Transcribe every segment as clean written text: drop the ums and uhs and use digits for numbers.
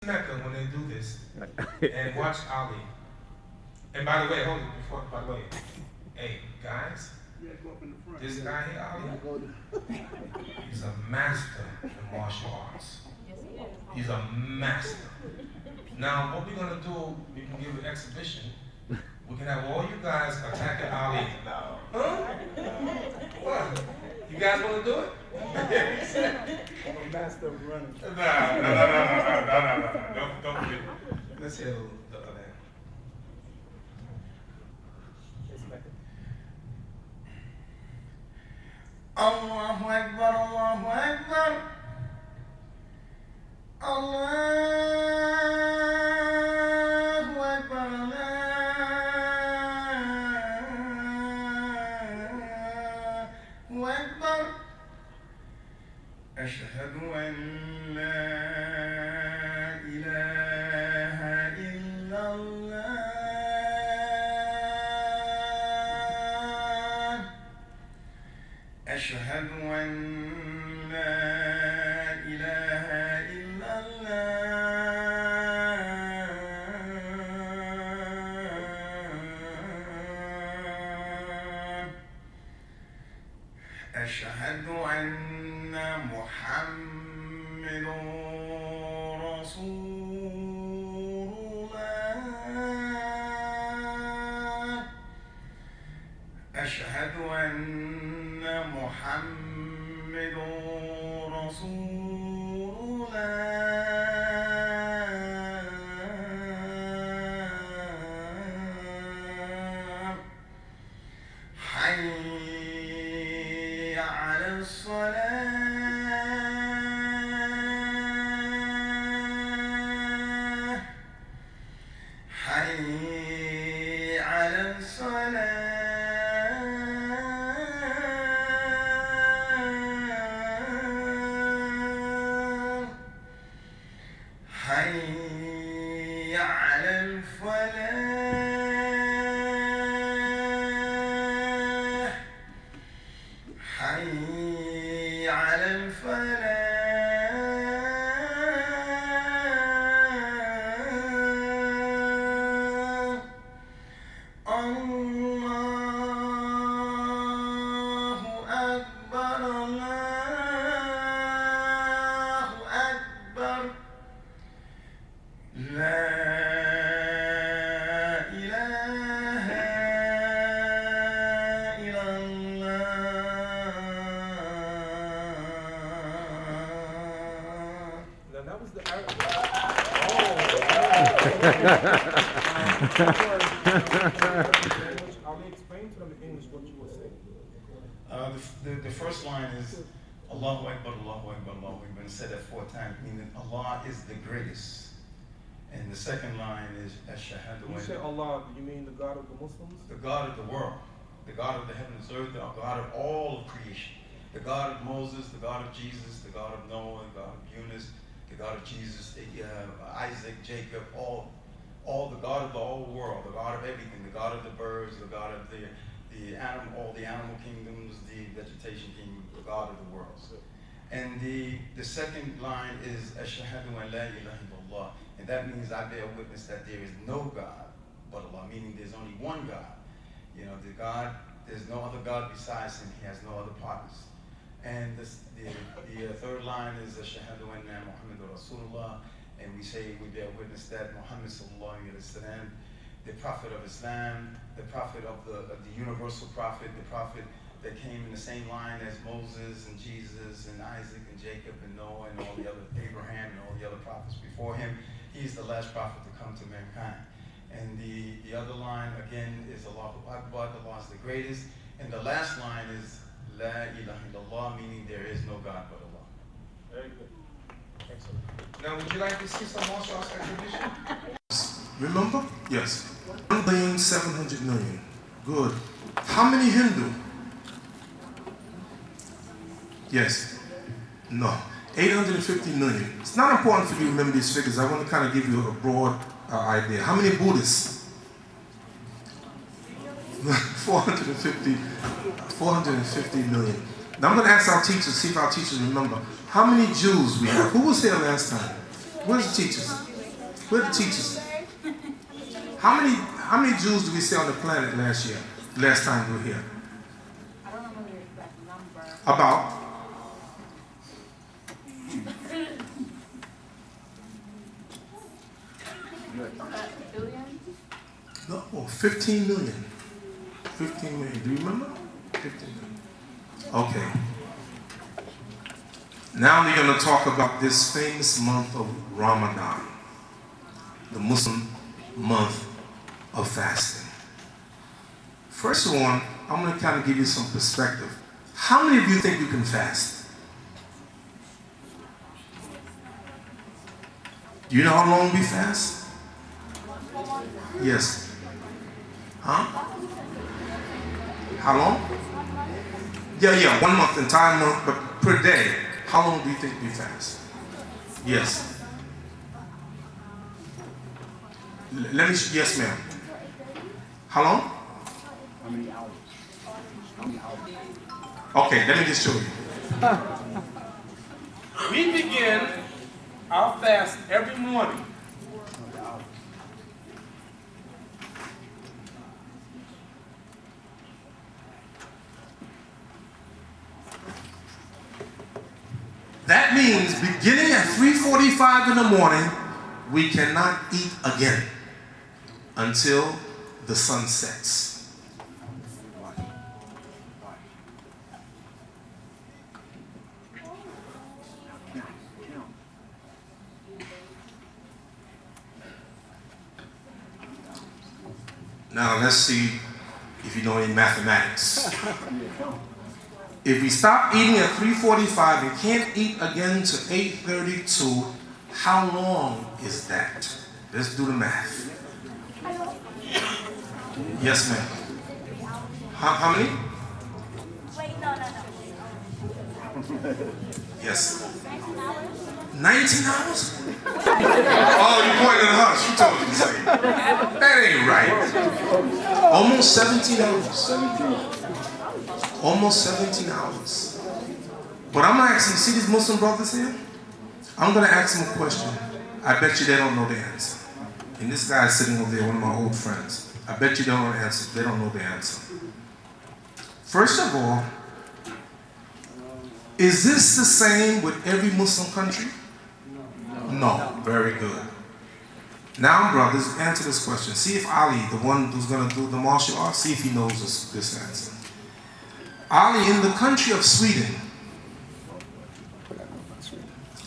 Mecca when they do this and watch Ali. And by the way, hold it before. By the way, hey guys, this guy here, Ali, he's a master in martial arts. He's a master. Now, what we're gonna do? We can give an exhibition. We can have all you guys attacking Ali. Huh? What? You guys want to do it? I'm a master of running. No. Don't do it. Let's hear the other hand. Allahu Akbar, Allahu Akbar. Allahu Akbar, Allahu Akbar. Ashhadu an la ilaha illallah. أشهد أن لا إله إلا الله أشهد أن محمد رسول الله أشهد أن محمد رسول الله حي على الصلاة حي على الصلاة حي على الفلاح حي على الفلاح الله أكبر الله أكبر لا إله إلا الله. That was the Arabic. I'll explain to them in English what you were saying. The first line is Allahu Akbar, Allahu Akbar, Allahu Akbar, and said that 4 times, meaning Allah is the greatest. And the second line is Ashhadu When you say Allah, do you mean the God of the Muslims? the God of the world, the God of the heavens and earth, the God of all of creation, the God of Moses, the God of Jesus, the God of Noah, the God of Eunice, the God of Jesus, Isaac, Jacob, all the God of the whole world, the God of everything, the God of the birds, the God of the animal, all the animal kingdoms, the vegetation kingdom, the God of the world. And the second line is Ashhadu an la ilaha illallah, and that means I bear witness that there is no God but Allah, meaning there's only one God. You know, there's no other God besides Him. He has no other partners. And the third line is Ashhadu anna Muhammadur Rasulullah, and we say we bear witness that Muhammad sallallahu alaihi wasallam, the prophet of Islam, the prophet of the universal prophet, the prophet that came in the same line as Moses and Jesus and Isaac and Jacob and Noah and all the other, Abraham and all the other prophets before him. He's the last prophet to come to mankind. And the other line again is Allahu Akbar, Allah is the greatest. And the last line is La ilaha illallah, meaning there is no God but Allah. Very good. Excellent. Now, would you like to see some martial arts exhibition? Remember? Yes. 1,700,000,000. Good. How many Hindu? Yes. No. 850 million. It's not important for you to remember these figures. I want to kind of give you a broad idea. How many Buddhists? 450 million. Now I'm going to ask our teachers, see if our teachers remember. How many Jews we have? Who was here last time? Where's the teachers? Where are the teachers? How many Jews did we see on the planet last year? Last time we were here? I don't remember the exact number. About? Billion? No, 15 million. 15 million. Do you remember? 15 million. Okay. Now we're going to talk about this famous month of Ramadan, the Muslim month of fasting. First of all, I'm going to kind of give you some perspective. How many of you think you can fast? Do you know how long we fast? Yes. Huh? How long? Yeah, 1 month, entire month, but per day. How long do you think we fast? Yes. Yes, ma'am. How long? How many hours? How many hours? Okay, let me just show you. We begin our fast every morning. That means beginning at 3:45 in the morning, we cannot eat again until the sun sets. Now let's see if you know any mathematics. If we stop eating at 3:45 and can't eat again to 8:32, how long is that? Let's do the math. Yes, ma'am. How many? Wait, no. Yes. 19 hours? Oh, you pointed at her. She told you to say. That ain't right. Almost 17 hours. Almost 17 hours. But I'm asking, see these Muslim brothers here? I'm going to ask them a question. I bet you they don't know the answer. And this guy is sitting over there, one of my old friends. I bet you they don't know the answer. They don't know the answer. First of all, is this the same with every Muslim country? No. Very good. Now, brothers, answer this question. See if Ali, the one who's going to do the martial arts, see if he knows this answer. Ali, in the country of Sweden,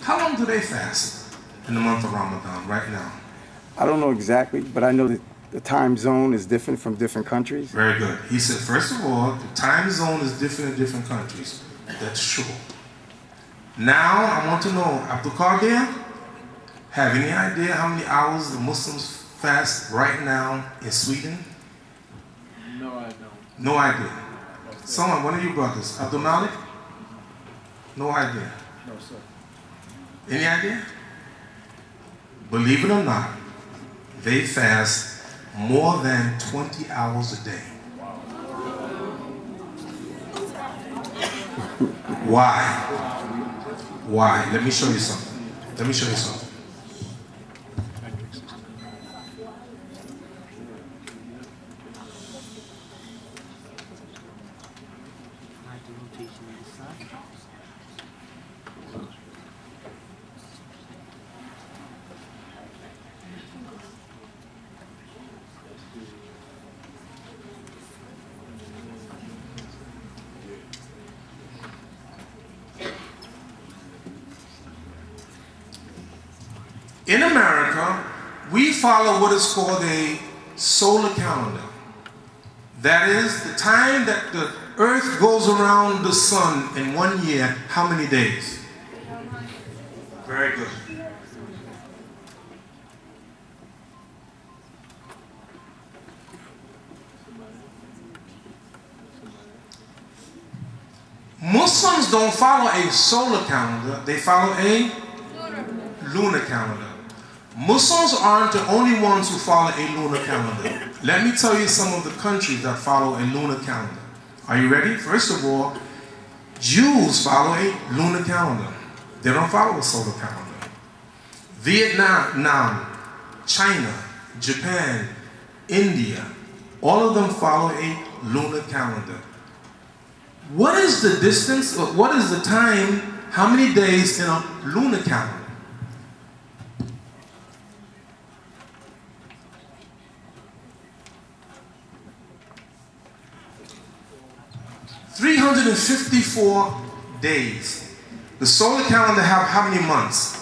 how long do they fast in the month of Ramadan right now? I don't know exactly, but I know that the time zone is different from different countries. Very good. He said, first of all, the time zone is different in different countries. That's true. Now, I want to know, Abdul Qadir, have any idea how many hours the Muslims fast right now in Sweden? No, I don't. No idea. Someone, one of you brothers, Abdul Malik? No idea. No, sir. Any idea? Believe it or not, they fast more than 20 hours a day. Why? Why? Let me show you something. Let me show you something. In America, we follow what is called a solar calendar. That is the time that the earth goes around the sun in 1 year. How many days? Very good. Muslims don't follow a solar calendar, they follow a lunar calendar. Muslims aren't the only ones who follow a lunar calendar. Let me tell you some of the countries that follow a lunar calendar. Are you ready? First of all, Jews follow a lunar calendar. They don't follow a solar calendar. Vietnam, China, Japan, India, all of them follow a lunar calendar. What is the distance, or what is the time, how many days in a lunar calendar? 354 days. The solar calendar have how many months?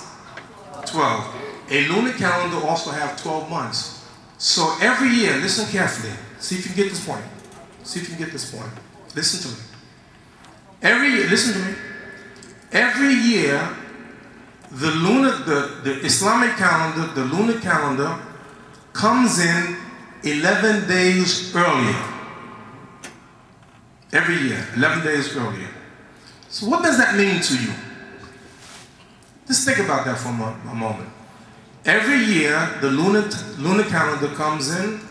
12. A lunar calendar also have 12 months. So every year, listen carefully. See if you can get this point. See if you can get this point. Listen to me. Every year, listen to me. Every year, the Islamic calendar, the lunar calendar, comes in 11 days earlier. Every year, 11 days earlier. So what does that mean to you? Just think about that for a moment. Every year, the lunar calendar comes in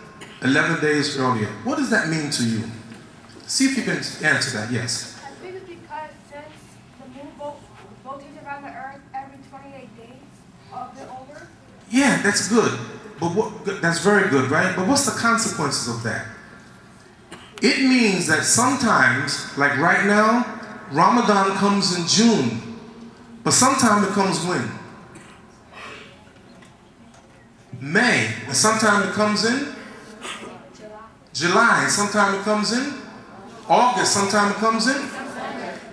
11 days earlier. What does that mean to you? See if you can answer that, yes. I think it's because since the moon rotates around the earth every 28 days, a bit over. Yeah, that's good. But that's very good, right? But what's the consequences of that? It means that sometimes, like right now, Ramadan comes in June, but sometimes it comes when? May, and sometimes it comes in July, and sometimes it comes in August, sometimes it comes in.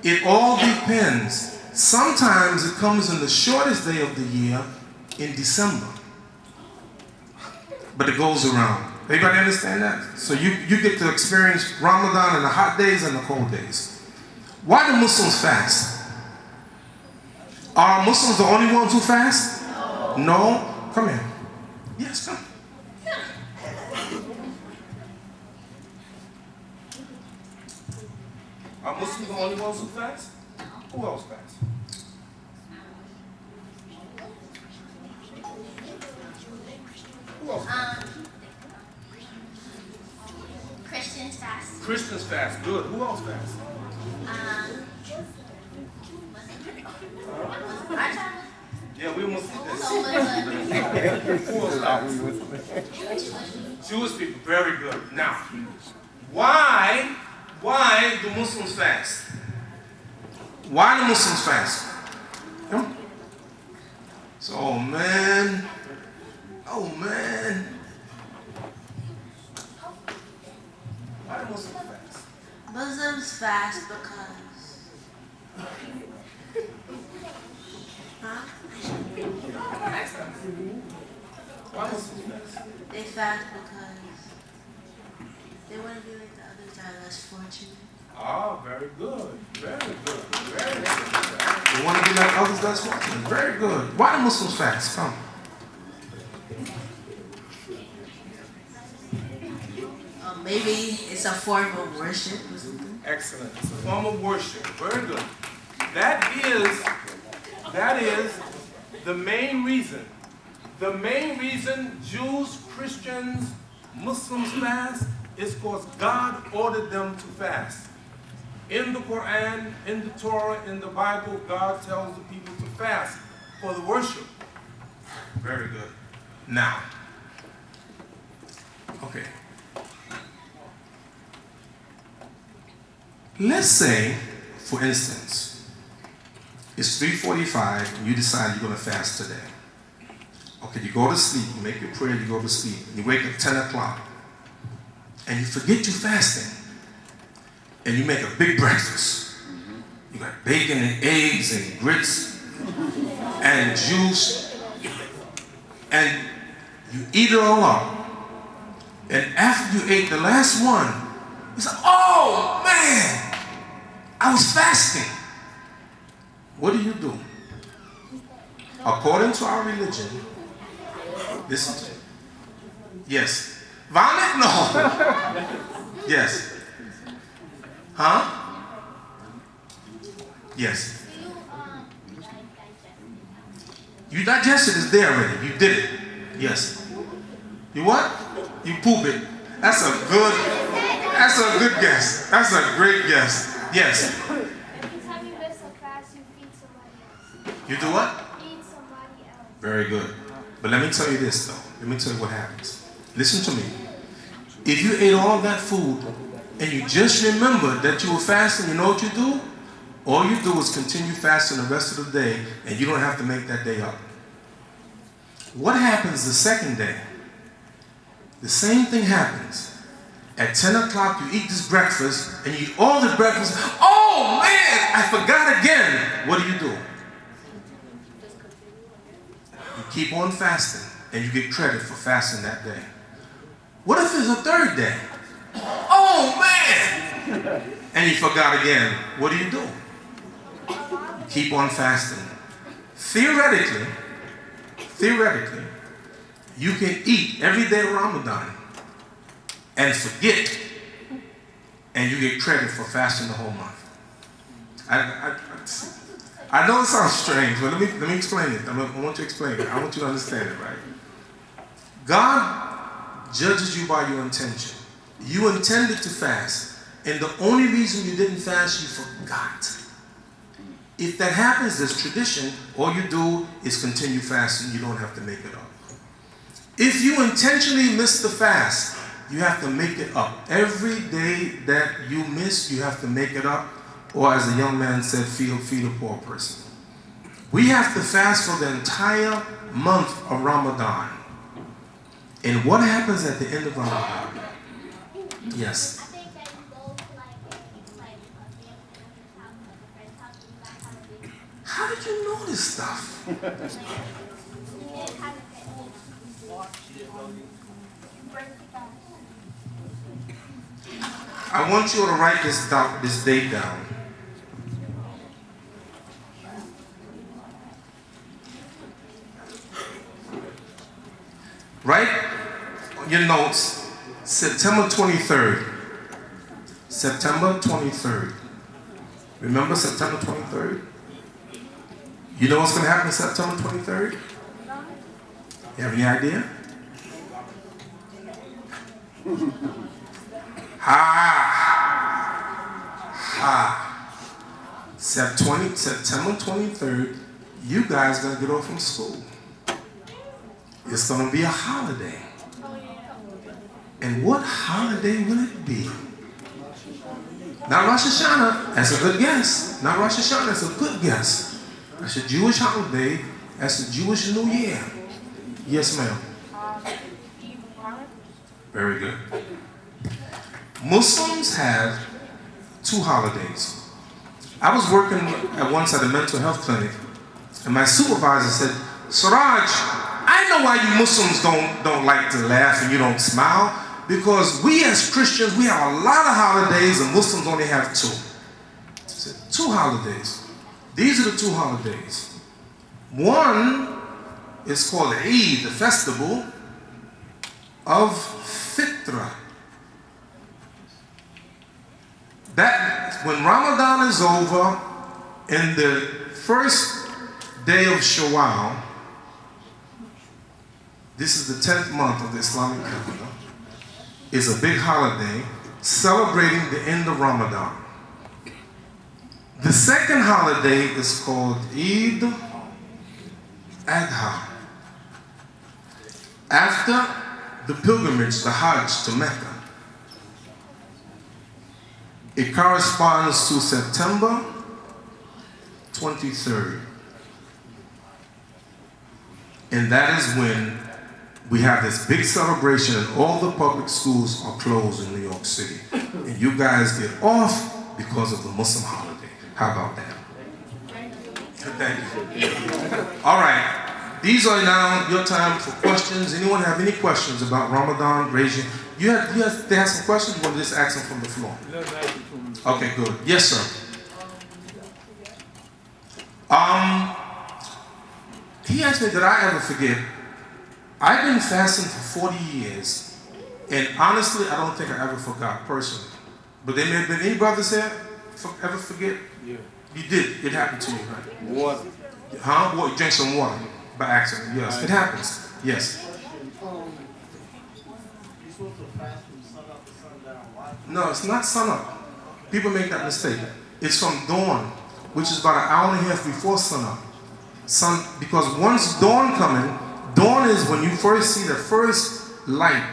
It all depends. Sometimes it comes in the shortest day of the year in December, but it goes around. Everybody understand that? So you get to experience Ramadan in the hot days and the cold days. Why do Muslims fast? Are Muslims the only ones who fast? No? Come here. Yes, come. Are Muslims the only ones who fast? Who else fasts? Who else fasts? Christians fast. Christians fast. Good. Who else fasts? Yeah, we Muslims. Who else fasts? Jewish people. Very good. Now, why do Muslims fast? Why do Muslims fast? Come. So, oh man. Why do Muslims fast? Muslims fast because. Why Muslims fast? They fast because they want to be like the others that are less fortunate. Oh, very good. Very good. Very good. You want to be like others that's watching? Very good. Why do Muslims fast? Come. Maybe it's a form of worship or something. Excellent. It's a form of worship. Very good. That is the main reason. The main reason Jews, Christians, Muslims fast is because God ordered them to fast. In the Quran, in the Torah, in the Bible, God tells the people to fast for the worship. Very good. Now. Okay. Let's say, for instance, it's 3:45 and you decide you're going to fast today. Okay, you go to sleep, you make your prayer, you go to sleep. You wake up 10 o'clock and you forget you're fasting. And you make a big breakfast. You got bacon and eggs and grits and juice. And you eat it all up. And after you ate the last one, you say, oh man, I was fasting. What do? According to our religion, listen to it. Yes. Vomit? No. Yes. Huh? Yes. You digest it, it's there already. You did it. Yes. You what? You poop it. That's a good guess. That's a great guess. Yes. Every time you miss a fast, you feed somebody else. You do what? Feed somebody else. Very good. But let me tell you this though. let me tell you what happens. Listen to me. If you ate all that food and you just remember that you were fasting, you know what you do? All you do is continue fasting the rest of the day, and you don't have to make that day up. What happens the second day? The same thing happens. At 10 o'clock, you eat this breakfast, and you eat all the breakfast. Oh man, I forgot again. What do? You keep on fasting, and you get credit for fasting that day. What if it's a third day? Oh man! And you forgot again. What do? You keep on fasting. Theoretically, you can eat every day of Ramadan and forget, and you get credit for fasting the whole month. I know it sounds strange, but let me explain it. I want to explain it. I want you to understand it, right? God judges you by your intention. You intended to fast, and the only reason you didn't fast, you forgot. If that happens, there's tradition. All you do is continue fasting. You don't have to make it up. If you intentionally miss the fast, you have to make it up. Every day that you miss, you have to make it up. Or as the young man said, feed a poor person. We have to fast for the entire month of Ramadan. And what happens at the end of Ramadan? Yes. How did you know this stuff? I want you to write this date down. Write on your notes, September 23rd. September 23rd. Remember September 23rd? You know what's going to happen September 23rd? You have any idea? September 23rd, you guys are going to get off from school. It's going to be a holiday. And what holiday will it be? Not Rosh Hashanah, that's a good guess. Not Rosh Hashanah, that's a good guess. That's a Jewish holiday, that's a Jewish New Year. Yes, ma'am. Very good. Muslims have two holidays. I was working once at a mental health clinic, and my supervisor said, Siraj, I know why you Muslims don't like to laugh and you don't smile, because we as Christians, we have a lot of holidays and Muslims only have two. I said, two holidays. These are the two holidays. One is called Eid, the festival of Fitra. That when Ramadan is over, in the first day of Shawwal, this is the 10th month of the Islamic calendar, is a big holiday celebrating the end of Ramadan. The second holiday is called Eid Adha. After the pilgrimage, the Hajj to Mecca, it corresponds to September 23rd. And that is when we have this big celebration and all the public schools are closed in New York City. And you guys get off because of the Muslim holiday. How about that? Thank you. All right. These are now your time for questions. Anyone have any questions about Ramadan? Raise your hand. They have some questions? You want to just ask them from the floor? Okay, good. Yes, sir. He asked me, did I ever forget? I've been fasting for 40 years, and honestly, I don't think I ever forgot personally. But there may have been any brothers here ever forget? Yeah. You did. It happened to you, right? Water. Huh? Well, you drank some water by accident. Yes, it happens. Yes. No, it's not sunup. People make that mistake. It's from dawn, which is about an hour and a half before sunup. Because once dawn Dawn is when you first see the first light.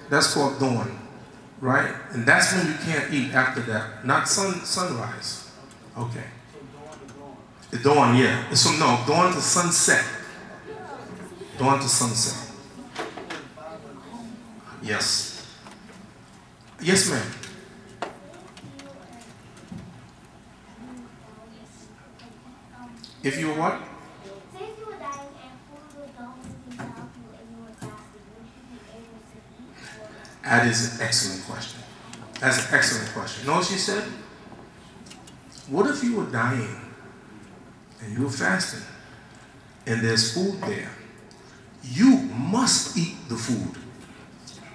That's called dawn, right? And that's when you can't eat after that. Not sunrise. Okay. The dawn, yeah. It's from dawn to sunset. Dawn to sunset. Yes. Yes, ma'am. If you were what? Say if you were dying and food was the only thing to help you and you were fasting, would you be able to eat? That is an excellent question. That's an excellent question. You know what she said? What if you were dying and you were fasting and there's food there? You must eat the food.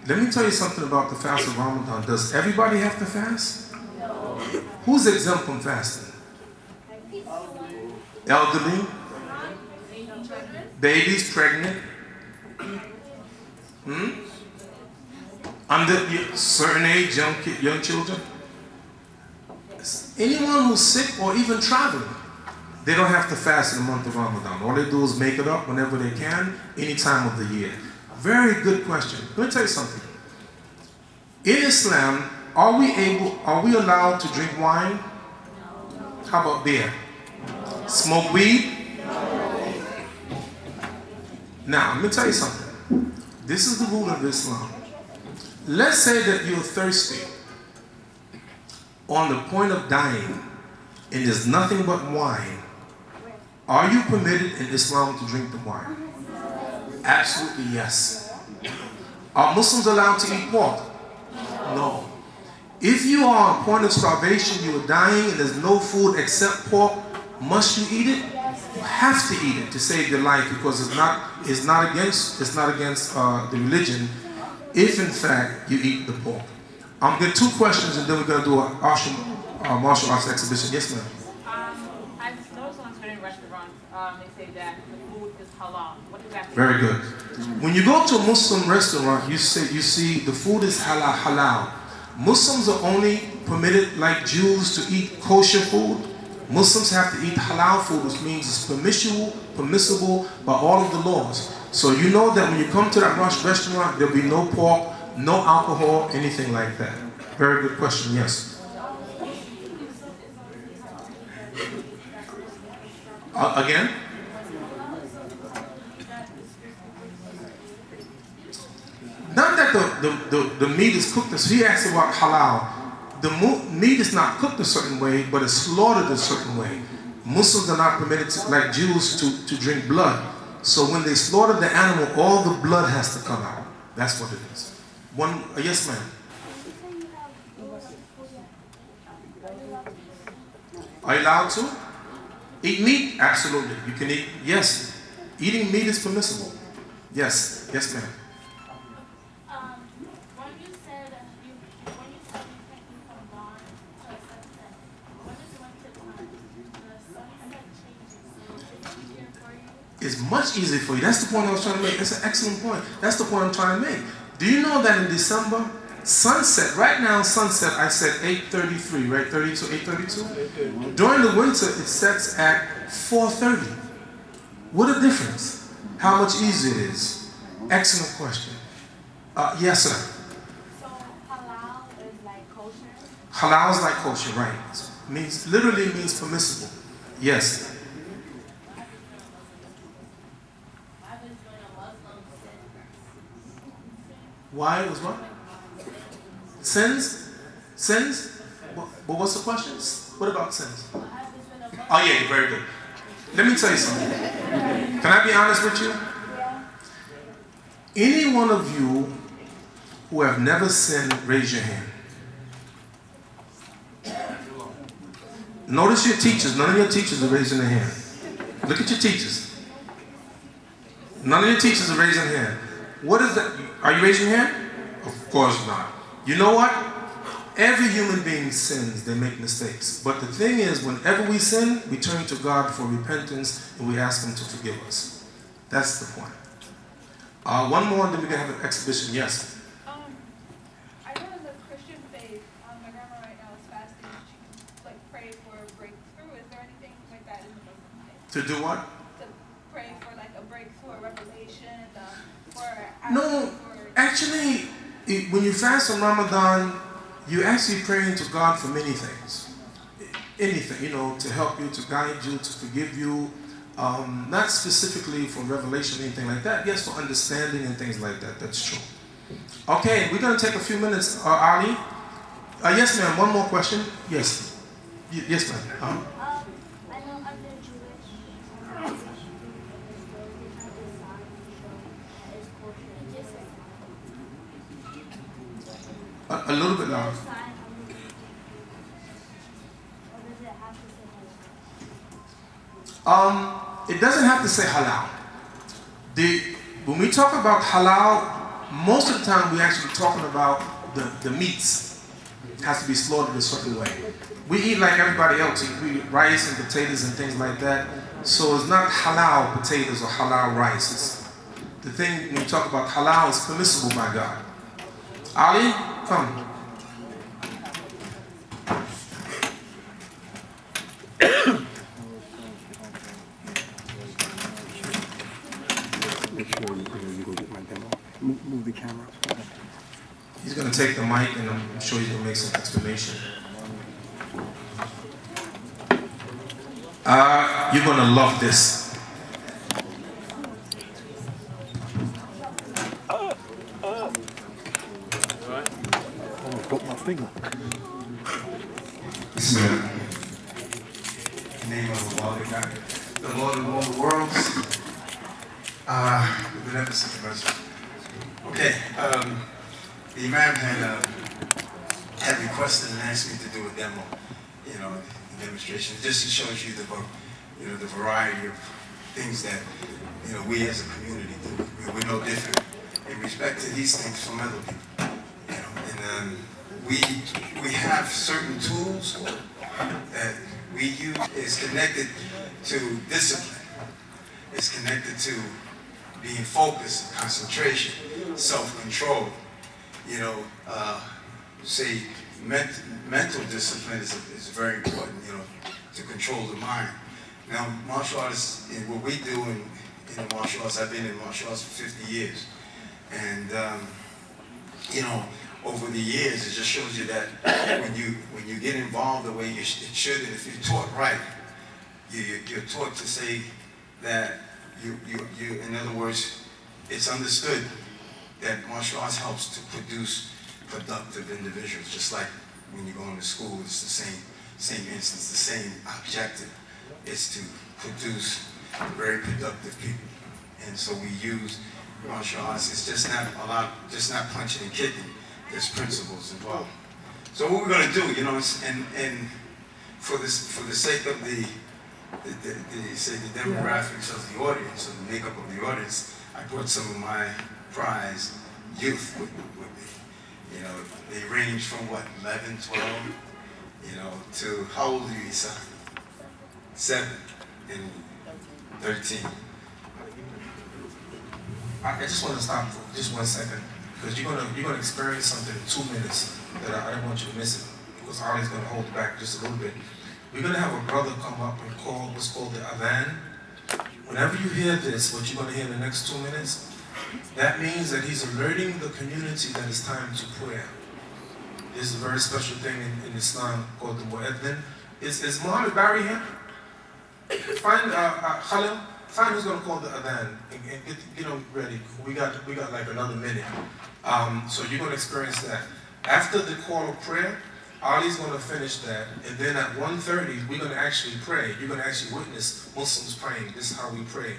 Let me tell you something about the fast of Ramadan. Does everybody have to fast? No. Who's exempt from fasting? Elderly, babies, pregnant, under a certain age, young children. Anyone who's sick or even traveling, they don't have to fast in the month of Ramadan. All they do is make it up whenever they can, any time of the year. Very good question. Let me tell you something. In Islam, are we allowed to drink wine? How about beer? Smoke weed? Now, let me tell you something. This is the rule of Islam. Let's say that you're thirsty, on the point of dying, and there's nothing but wine. Are you permitted in Islam to drink the wine? Absolutely yes. Are Muslims allowed to eat pork? No. If you are on point of starvation, you are dying, and there's no food except pork, must you eat it? You have to eat it to save your life, because it's not against the religion if in fact you eat the pork. I'm going to get 2 questions and then we're going to do a martial arts exhibition. Yes, ma'am. I've noticed on certain restaurants, they say that the food is halal. What does that mean? Very good. When you go to a Muslim restaurant, you see the food is halal. Muslims are only permitted, like Jews, to eat kosher food. Muslims have to eat halal food, which means it's permissible by all of the laws. So you know that when you come to that restaurant, there'll be no pork, no alcohol, anything like that. Very good question, yes. Again? Not that the meat is cooked. He asked about halal. The meat is not cooked a certain way, but it's slaughtered a certain way. Muslims are not permitted to, like Jews, to drink blood. So when they slaughter the animal, all the blood has to come out. That's what it is. Yes, ma'am. Are you allowed to eat meat? Absolutely. You can eat. Yes, eating meat is permissible. Yes, yes, ma'am. It's much easier for you. That's the point I was trying to make. That's an excellent point. That's the point I'm trying to make. Do you know that in December, sunset, right now sunset, I said 8:33, right? 32, 8:32? During the winter, it sets at 4:30. What a difference. How much easier it is. Excellent question. Yes, sir. So halal is like kosher? Halal is like kosher, right. Literally means permissible. Yes. Why was what? Sins? Sins? But what's the question? What about sins? Oh yeah, very good. Let me tell you something. Can I be honest with you? Any one of you who have never sinned, raise your hand. Notice your teachers. None of your teachers are raising their hand. Look at your teachers. None of your teachers are raising their hand. What is that? Are you raising your hand? Of course not. You know what? Every human being sins. They make mistakes. But the thing is, whenever we sin, we turn to God for repentance and we ask Him to forgive us. That's the point. One more, then we're going to have an exhibition. Yes? I know in the Christian faith, my grandma right now is fasting. She can pray for a breakthrough. Is there anything like that in the Muslim faith? To do what? To pray for a breakthrough, a revelation, No, actually, when you fast on Ramadan, you actually praying to God for many things. Anything, to help you, to guide you, to forgive you. Not specifically for revelation or anything like that. Yes, for understanding and things like that. That's true. Okay, we're going to take a few minutes, Ali. Yes, ma'am. One more question. Yes. Yes, ma'am. I know under Jewish, A little bit louder. It doesn't have to say halal. When we talk about halal, most of the time we're actually talking about the meats. It has to be slaughtered a certain way. We eat like everybody else. We eat rice and potatoes and things like that. So it's not halal potatoes or halal rice. The thing when you talk about halal is permissible by God. Ali, come. Make sure you go get my demo. Move the camera. He's going to take the mic and I'm sure he's going to make some explanation. You're going to love this. Got my finger. Bismillah. In the name of Allah, the Lord of all the worlds, the beneficent and merciful. Okay, the Imam had requested and asked me to do a demo, a demonstration. This just shows you the variety of things that, we as a community do. We're no different in respect to these things from other people, and we have certain tools that we use. It's connected to discipline. It's connected to being focused, concentration, self-control. Say mental discipline is very important, to control the mind. Now, martial arts, what we do in the martial arts, I've been in martial arts for 50 years. And, over the years, it just shows you that when you get involved the way it should, and if you're taught right, you're taught to say that you in other words, it's understood that martial arts helps to produce productive individuals, just like when you go into school, it's the same instance, the same objective. It's to produce very productive people. And so we use martial arts. It's just not punching and kicking. There's principles involved. So what we're going to do, and for the sake of the demographics of the audience, or the makeup of the audience, I brought some of my prize youth with me. They range from 11, 12, to how old are you, Isa? 7 and 13. I just want to stop for just 1 second, because you're gonna experience something in 2 minutes that I don't want you to miss it, because Ali's gonna hold it back just a little bit. We're gonna have a brother come up and call what's called the adhan. Whenever you hear this, what you're gonna hear in the next 2 minutes, that means that he's alerting the community that it's time to prayer. This is a very special thing in Islam called the mu'adhin. Is Muhammad Barry here? Find Khalil. Find who's gonna call the adhan and get ready. We got like another minute. So you're gonna experience that. After the call of prayer, Ali's gonna finish that, and then at 1:30 we're gonna actually pray. You're gonna actually witness Muslims praying. This is how we pray.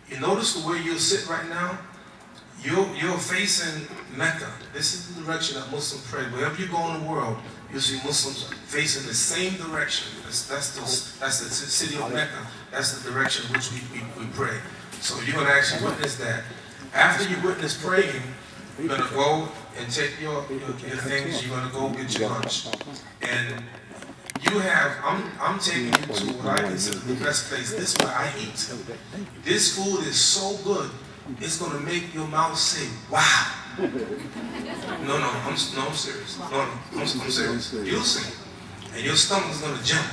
You notice the way you'll sit right now? You're facing Mecca. This is the direction that Muslims pray. Wherever you go in the world, you'll see Muslims facing the same direction. That's the city of Mecca. That's the direction in which we pray. So you're going to actually witness that. After you witness praying, you're going to go and take your things. You're going to go get your lunch. And I'm taking you to what I consider the best place. This is where I eat. This food is so good. It's gonna make your mouth say, wow. No, I'm serious. No, I'm serious. You'll see. And your stomach's gonna jump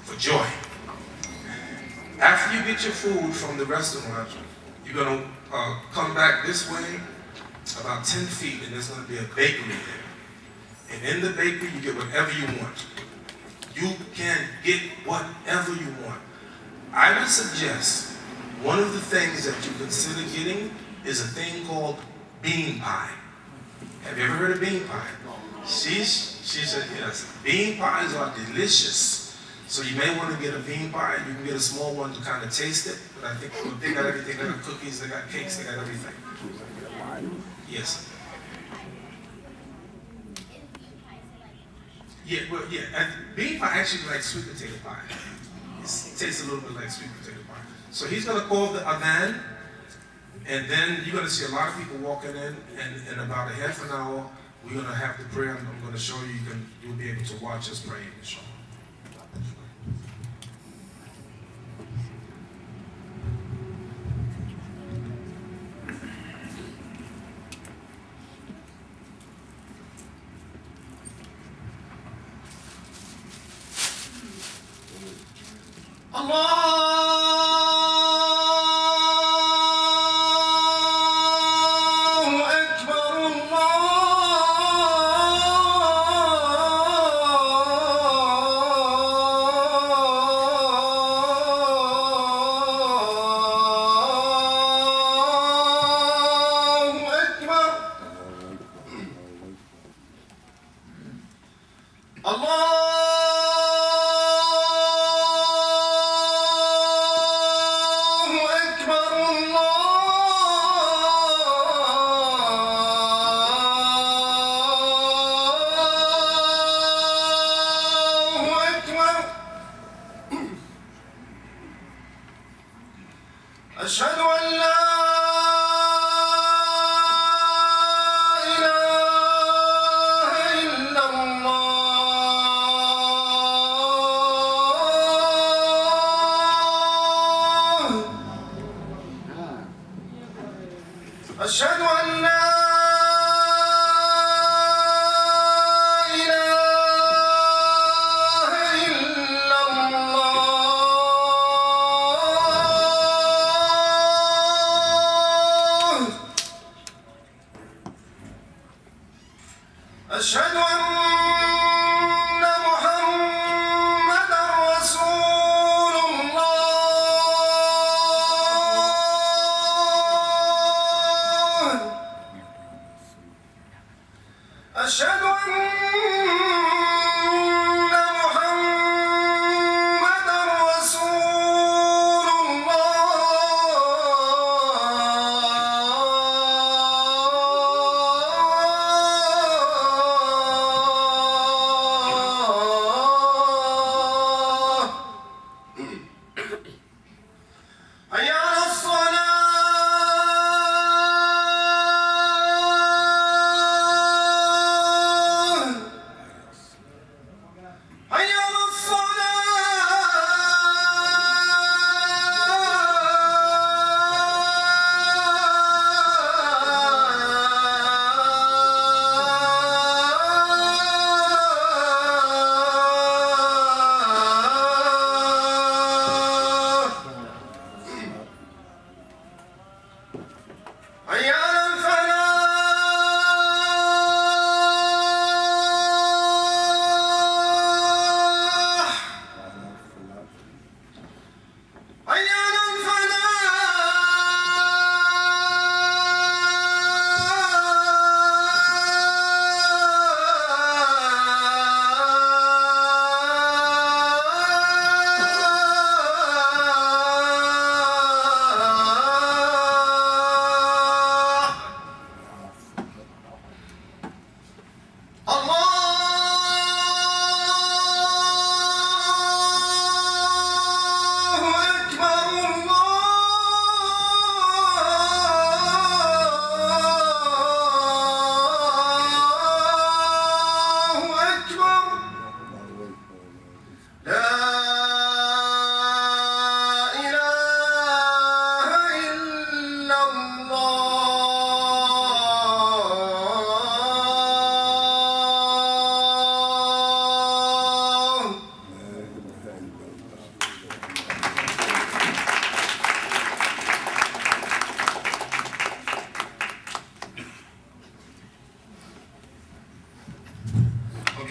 for joy. After you get your food from the restaurant, you're gonna come back this way, about 10 feet, and there's going to be a bakery there. And in the bakery, you get whatever you want. You can get whatever you want. I would suggest one of the things that you consider getting is a thing called bean pie. Have you ever heard of bean pie? She said, yes, bean pies are delicious. So you may want to get a bean pie. You can get a small one to kind of taste it. But I think they got everything. They got cookies, they got cakes, they got everything. Yes. Yeah, well, yeah. Bean pie actually like sweet potato pie. It tastes a little bit like sweet potato pie. So he's going to call the adhan, and then you're going to see a lot of people walking in, and in about a half an hour, we're going to have the prayer. I'm going to show you. You'll be able to watch us pray, inshallah. أشهد أن لا إله إلا الله أشهد أن لا أشهد أن محمدًا رسول الله أشهد أن محمدًا رسول الله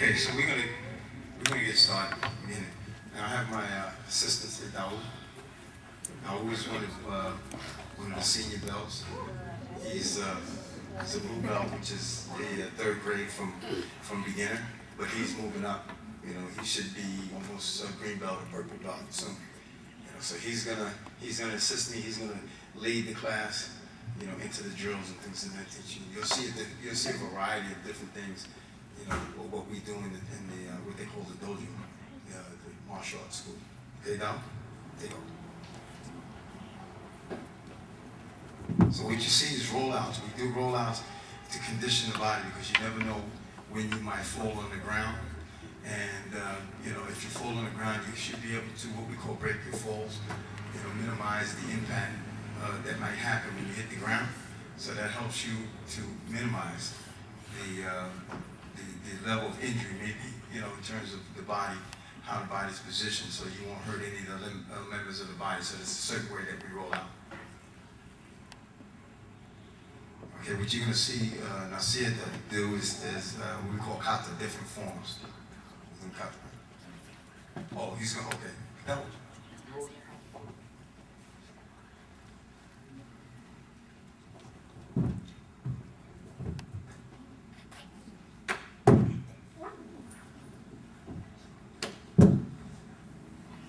Okay, so we're gonna get started. Now I have my assistant here, Daoud. Daoud is one of the senior belts. He's a blue belt, which is a third grade from beginner, but he's moving up. You know, he should be almost a green belt or purple belt soon. You know, so he's gonna assist me. He's gonna lead the class, you know, into the drills and things of that nature. You'll see a variety of different things, you know, what we do in the what they call the dojo, the martial arts school. Okay, down? Take over. So what you see is rollouts. We do rollouts to condition the body because you never know when you might fall on the ground. And you know, if you fall on the ground, you should be able to what we call break your falls. You know, minimize the impact that might happen when you hit the ground. So that helps you to minimize the level of injury, maybe, you know, in terms of the body, how the body's positioned, so you won't hurt any of the members of the body. So there's a certain way that we roll out. Okay, what you're going to see Nasir do is what we call kata, different forms. Kata. Oh, he's going to, okay. That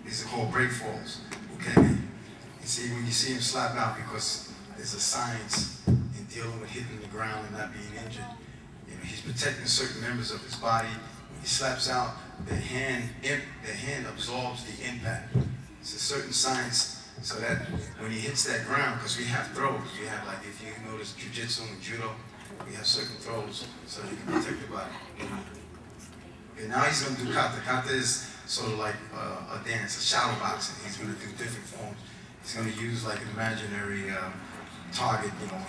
These are called break falls, okay? You see, when you see him slap out, because there's a science in dealing with hitting the ground and not being injured. You know, he's protecting certain members of his body. When he slaps out, the hand absorbs the impact. It's a certain science, so that when he hits that ground, because we have throws, you have, like, if you notice jiu-jitsu and judo, we have certain throws so you can protect the body. Okay, now he's going to do kata. Kata is sort of like a dance, a shadow boxing. He's going to do different forms. He's going to use like an imaginary target. You know,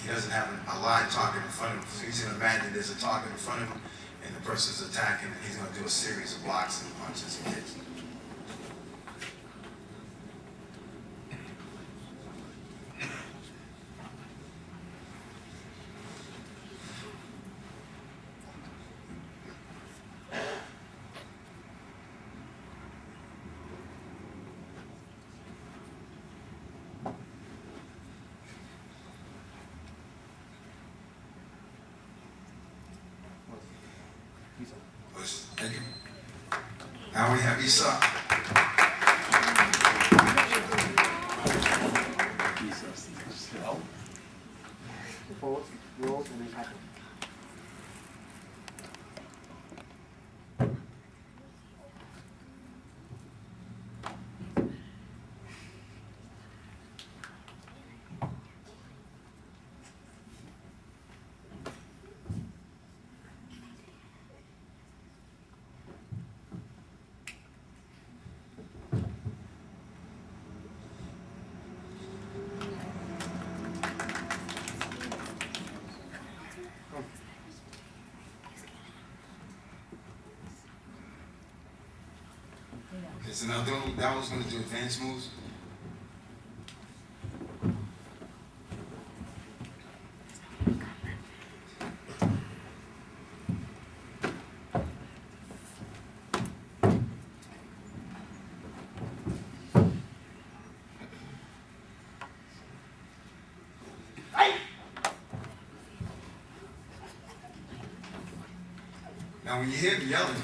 he doesn't have a live target in front of him, so he's going to imagine there's a target in front of him, and the person's attacking, and he's going to do a series of blocks and punches and kicks. Thank you. Now we have Isa. Forward, roll, and then kata. Okay, so now that was going to do advanced moves. Now, when you hear him yelling,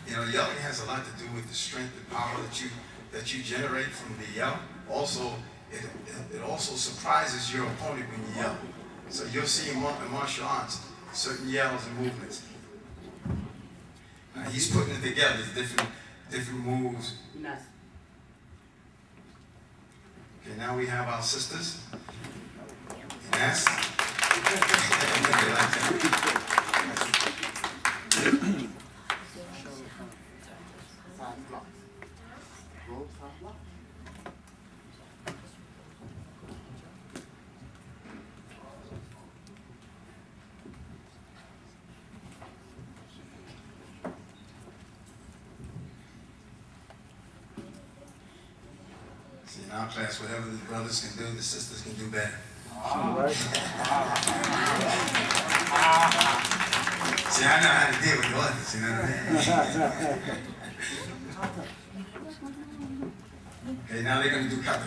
you know, yelling has a lot to do with the strength and power that you generate from the yell. Also, it also surprises your opponent when you yell. So you'll see in martial arts certain yells and movements. Now, he's putting it together, different moves. Okay, now we have our sisters. Yes. See, in our class, whatever the brothers can do, the sisters can do better. See, I know how to deal with the others, you know what I mean? Okay, now they're going to do kata.